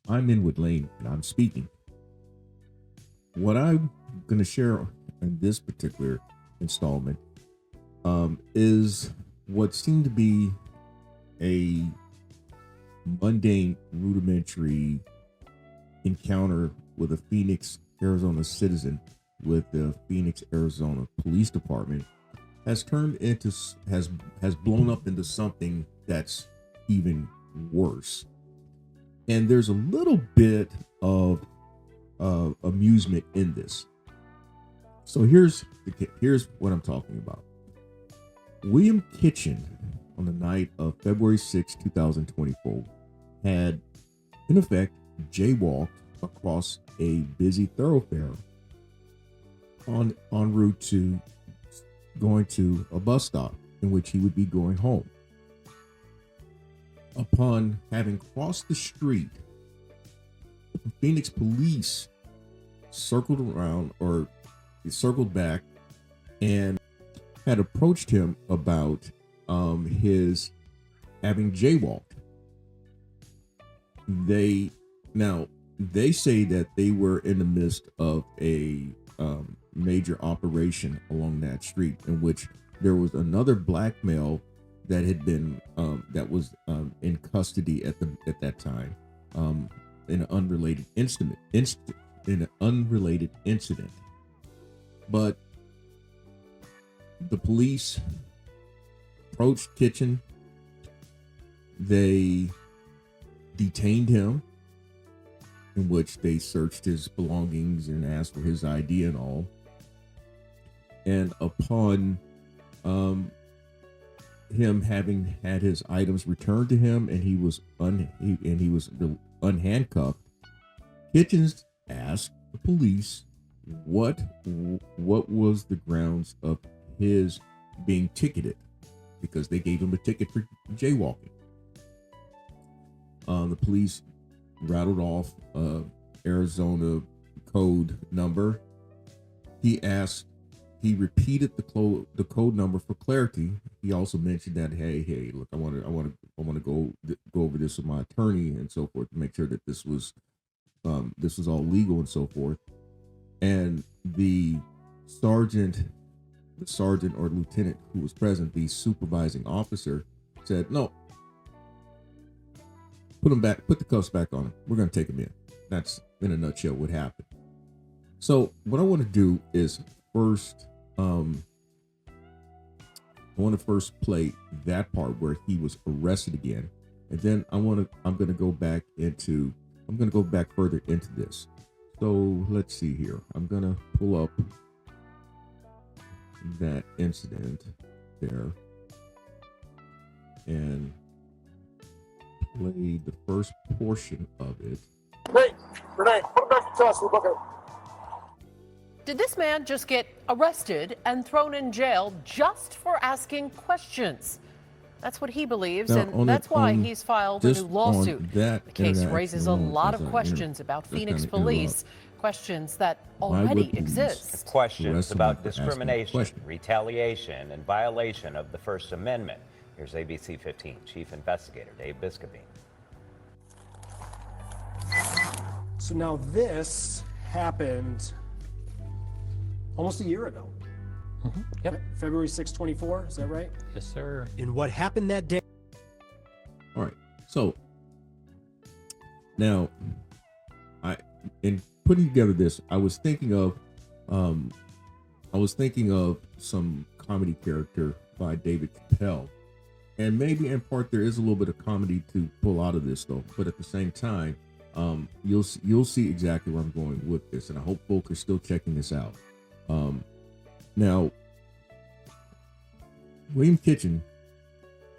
I'm Inwood Lane and I'm speaking. What I'm going to share in this particular installment is what seemed to be a mundane, rudimentary encounter with a Phoenix, Arizona citizen with the Phoenix, Arizona Police Department has turned into has blown up into something that's even worse. And there's a little bit of amusement in this. So here's what I'm talking about. William Kitchen, on the night of February 6, 2024, had in effect jaywalked across a busy thoroughfare en route to going to a bus stop in which he would be going home. Upon having crossed the street, the Phoenix police circled back and had approached him about his having jaywalked. They say that they were in the midst of a major operation along that street in which there was another black male that had been that was in custody at that time in an unrelated incident. But the police approached Kitchen. They detained him, in which they searched his belongings and asked for his ID and all. And upon him having had his items returned to him, and he was unhandcuffed, Kitchens asked the police what was the grounds of his being ticketed, because they gave him a ticket for jaywalking. The police rattled off Arizona code number. He repeated the code number for clarity. He also mentioned that, hey, look, I want to go over this with my attorney and so forth to make sure that this was all legal and so forth. And the sergeant or lieutenant who was present, the supervising officer, said, "No, put the cuffs back on him. We're going to take him in." That's in a nutshell what happened. So what I want to do is first, I want to first play that part where he was arrested again, and then I'm going to go back further into this. So let's see here. I'm going to pull up that incident there and play the first portion of it. Hey, Renee, put him back in custody. Look at him. Did this man just get arrested and thrown in jail just for asking questions? That's what he believes, and that's why he's filed a new lawsuit. The case raises a lot of questions about Phoenix police, questions that already exist. Questions about discrimination, retaliation, and violation of the First Amendment. Here's ABC 15 Chief Investigator Dave Biscobine. So now this happened almost a year ago. Yep. February 6, 24, is that right? Yes, sir. And what happened that day? All right. So now, in putting together this, I was thinking of some comedy character by David Chappelle, and maybe in part there is a little bit of comedy to pull out of this, though. But at the same time, you'll see exactly where I'm going with this, and I hope folk are still checking this out. Now, William Kitchen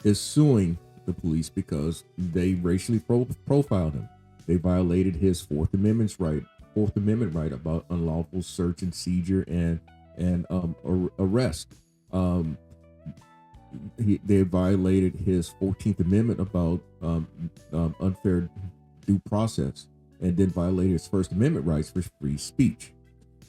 is suing the police because they racially profiled him. They violated his Fourth Amendment right about unlawful search and seizure and arrest. They violated his 14th Amendment about unfair due process, and then violated his First Amendment rights for free speech.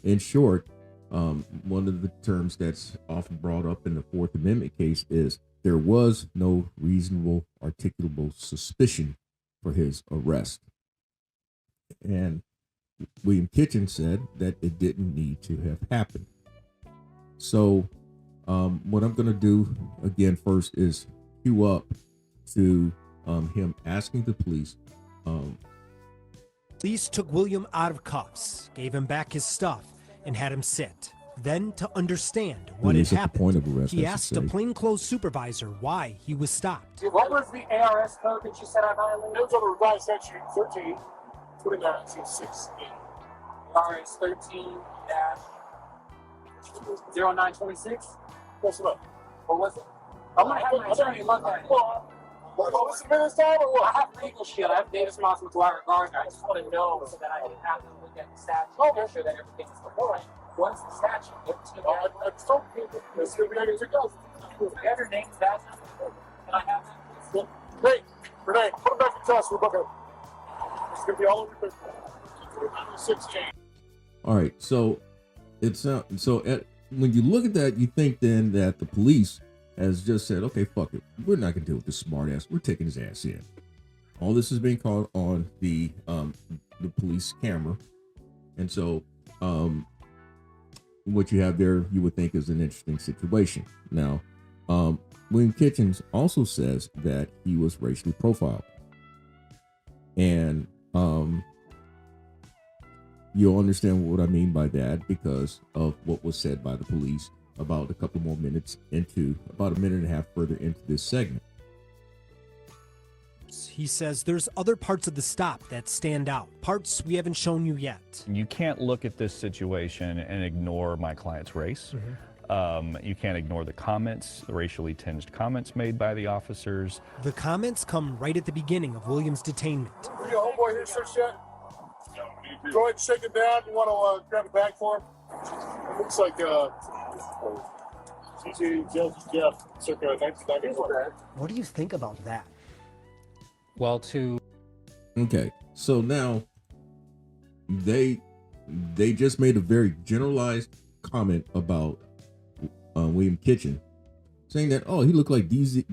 In short, one of the terms that's often brought up in the Fourth Amendment case is there was no reasonable articulable suspicion for his arrest. And William Kitchen said that it didn't need to have happened. So what I'm going to do again first is cue up to him asking the police. Police took William out of cuffs, gave him back his stuff, and had him sit. Then, to understand what had happened, he asked a plainclothes supervisor why he was stopped. What was the ARS code that you said I violated? It was on the revised statute 13, 2916. ARS 13-0926. What's it up? What was it? I'm going to have my attorney look at it. Well, this is this time or what? I have legal shit. I have data responsible to our regard. I just want to know so that I can have them look at the statute. Okay. Make sure that everything is correct. What's the statute? I told people it's going to be ready to go. Ever named that? Can I have that? Great. Renee, put it back in test. We're booking. It's going to be all over the 16. All right. So it's when you look at that, you think then that the police has just said, okay, fuck it. We're not going to deal with this smart ass. We're taking his ass in. All this is being caught on the police camera. And so what you have there, you would think is an interesting situation. Now, William Kitchens also says that he was racially profiled. And you'll understand what I mean by that because of what was said by the police about a couple more minutes into, about a minute and a half further into this segment. He says there's other parts of the stop that stand out, parts we haven't shown you yet. You can't look at this situation and ignore my client's race. You can't ignore the comments, the racially tinged comments made by the officers. The comments come right at the beginning of William's detainment. Are your homeboy here searched yet? Go ahead and shake it down. You want to grab a bag for him? It looks like Jeff, circa 1994. What do you think about that? Well, Okay, so now they just made a very generalized comment about William Kitchen, saying that, oh, he looked like DJ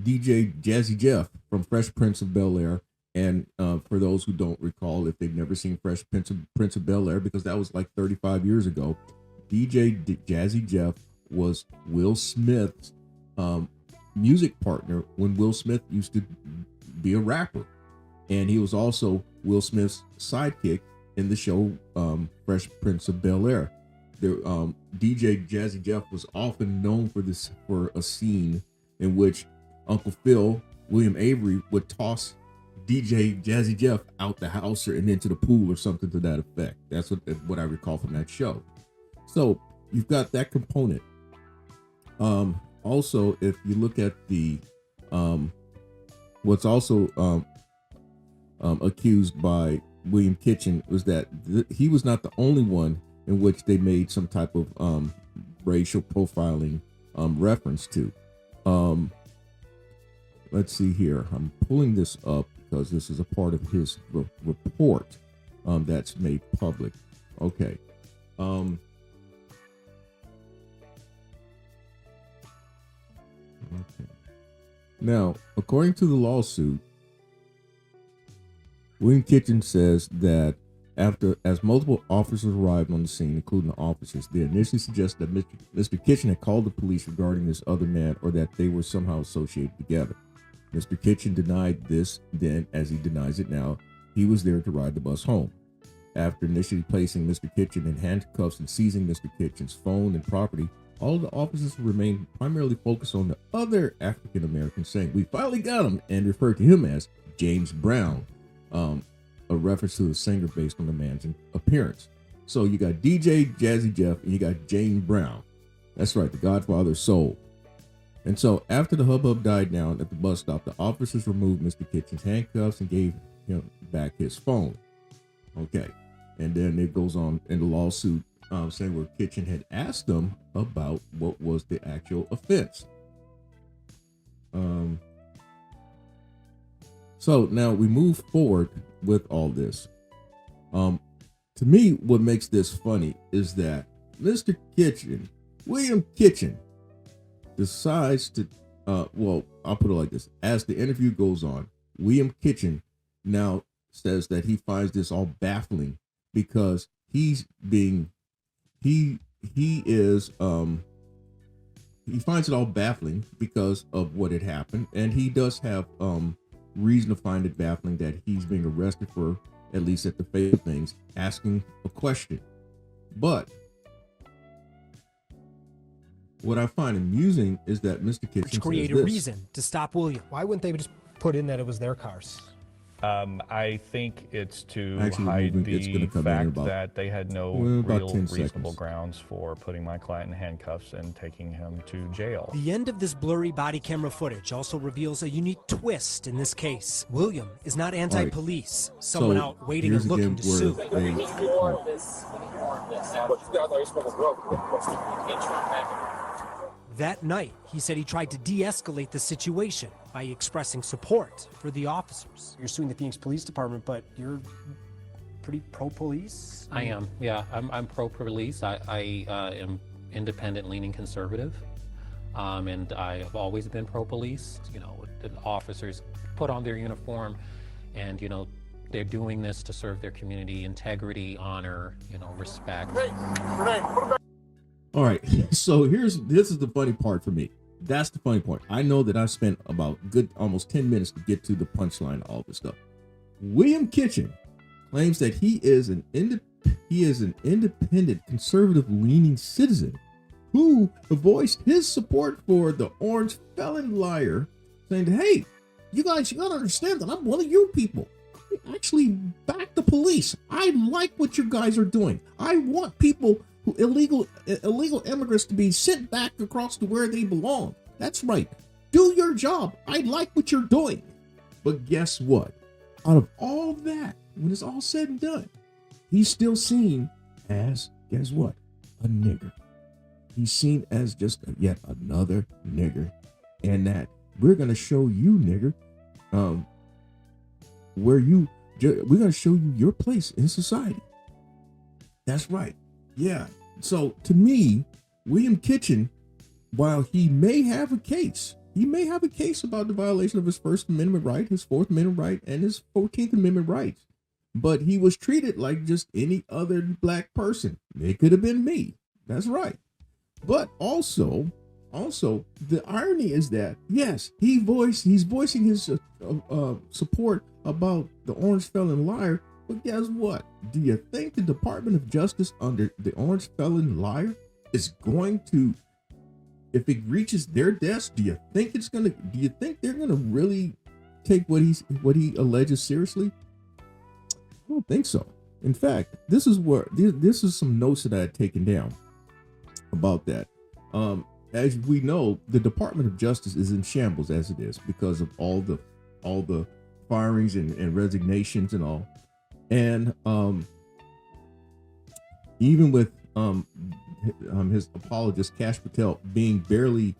Jazzy Jeff from Fresh Prince of Bel-Air. And for those who don't recall, if they've never seen Fresh Prince of Bel-Air, because that was like 35 years ago, DJ Jazzy Jeff was Will Smith's music partner when Will Smith used to be a rapper. And he was also Will Smith's sidekick in the show Fresh Prince of Bel-Air. DJ Jazzy Jeff was often known for a scene in which Uncle Phil, William Avery, would toss DJ Jazzy Jeff out the house and into the pool or something to that effect. That's what I recall from that show. So you've got that component. Also, if you look at the what's also accused by William Kitchen was that he was not the only one in which they made some type of racial profiling reference to. Let's see here. I'm pulling this up because this is a part of his report that's made public. Okay. Okay. Now, according to the lawsuit, William Kitchen says that as multiple officers arrived on the scene, including the officers, they initially suggested that Mr. Kitchen had called the police regarding this other man or that they were somehow associated together. Mr. Kitchen denied this then, as he denies it now. He was there to ride the bus home. After initially placing Mr. Kitchen in handcuffs and seizing Mr. Kitchen's phone and property, all the officers remained primarily focused on the other African American, saying, "We finally got him," and referred to him as James Brown, a reference to the singer based on the man's appearance. So you got DJ Jazzy Jeff and you got James Brown. That's right, the Godfather's soul. And so after the hubbub died down at the bus stop, the officers removed Mr. Kitchen's handcuffs and gave him back his phone. Okay. And then it goes on in the lawsuit saying where Kitchen had asked them about what was the actual offense. So now we move forward with all this. To me, what makes this funny is that Mr. Kitchen, William Kitchen, decides to, well, I'll put it like this. As the interview goes on, William Kitchen now says that he finds this all baffling because he finds it all baffling because of what had happened, and he does have reason to find it baffling that he's being arrested for, at least at the face of things, asking a question. But what I find amusing is that Mr. Kitchen create a reason to stop William. Why wouldn't they just put in that it was their cars? I think it's to hide the fact that they had no real reasonable grounds for putting my client in handcuffs and taking him to jail. The end of this blurry body camera footage also reveals a unique twist in this case. William is not anti-police, someone out waiting and looking to sue. That night, he said he tried to de-escalate the situation by expressing support for the officers. You're suing the Phoenix Police Department, but you're pretty pro-police? I am, yeah. I'm pro-police. I am independent-leaning conservative, and I have always been pro-police. You know, the officers put on their uniform, and, you know, they're doing this to serve their community, integrity, honor, you know, respect. All right, so this is the funny part for me. That's the funny part. I know that I spent about almost 10 minutes to get to the punchline of all this stuff. William Kitchen claims that he is an independent, conservative-leaning citizen who voiced his support for the orange felon liar, saying, "Hey, you guys, you gotta understand that I'm one of you people. I actually back the police. I like what you guys are doing. I want people illegal immigrants to be sent back across to where they belong. That's right. Do your job. I like what you're doing." But guess what? Out of all that, when it's all said and done, he's still seen as, guess what? A nigger. He's seen as just yet another nigger. And that we're going to show you, nigger, we're going to show you your place in society. That's right. Yeah. So to me, William Kitchen, while he may have a case about the violation of his First Amendment right, his Fourth Amendment right, and his 14th Amendment rights, but he was treated like just any other black person. It could have been me. That's right. But also the irony is that, yes, he's voicing his support about the orange felon liar. But guess what? Do you think the Department of Justice under the orange felon liar is going to, if it reaches their desk, do you think they're gonna really take what he alleges seriously? I don't think so. In fact, this is some notes that I had taken down about that. As we know, the Department of Justice is in shambles as it is because of all the firings and resignations and all. And even with his apologist Kash Patel being barely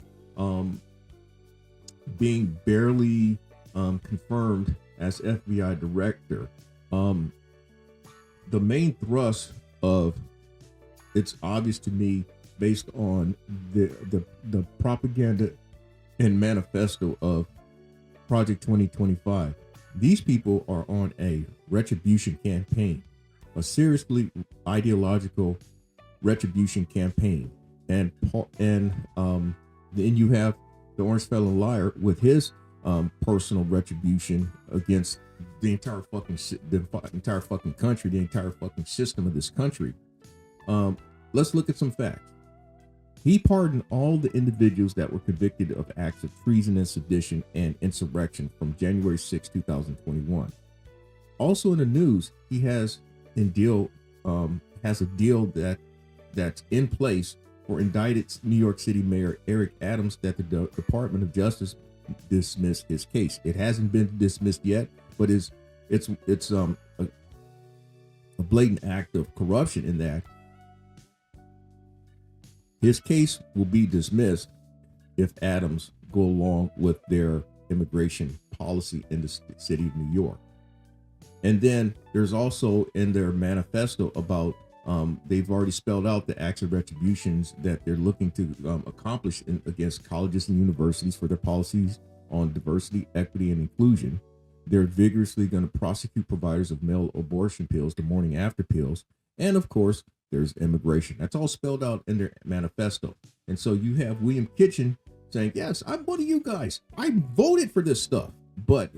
confirmed as FBI director, the main thrust of it's obvious to me based on the propaganda and manifesto of Project 2025. These people are on a retribution campaign, a seriously ideological retribution campaign, and then you have the orange felon liar with his personal retribution against the entire fucking country, the entire fucking system of this country. Let's look at some facts. He pardoned all the individuals that were convicted of acts of treason and sedition and insurrection from January 6, 2021. Also in the news, he has a deal that's in place for indicted New York City Mayor Eric Adams that the Department of Justice dismissed his case. It hasn't been dismissed yet, but it's a blatant act of corruption in that his case will be dismissed if Adams go along with their immigration policy in the city of New York. And then there's also in their manifesto about they've already spelled out the acts of retributions that they're looking to accomplish against colleges and universities for their policies on diversity, equity, and inclusion. They're vigorously going to prosecute providers of male abortion pills, the morning after pills, and of course, there's immigration. That's all spelled out in their manifesto. And so you have William Kitchen saying, yes, I'm one of you guys. I voted for this stuff. But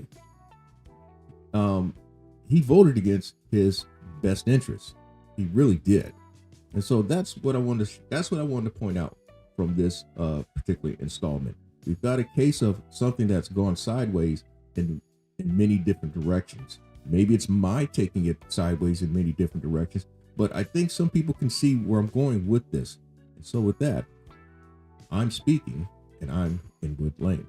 he voted against his best interests. He really did. And so that's what I wanted to point out from this particular installment. We've got a case of something that's gone sideways in many different directions. Maybe it's my taking it sideways in many different directions, but I think some people can see where I'm going with this. And so with that, I'm speaking, and I'm in good lane.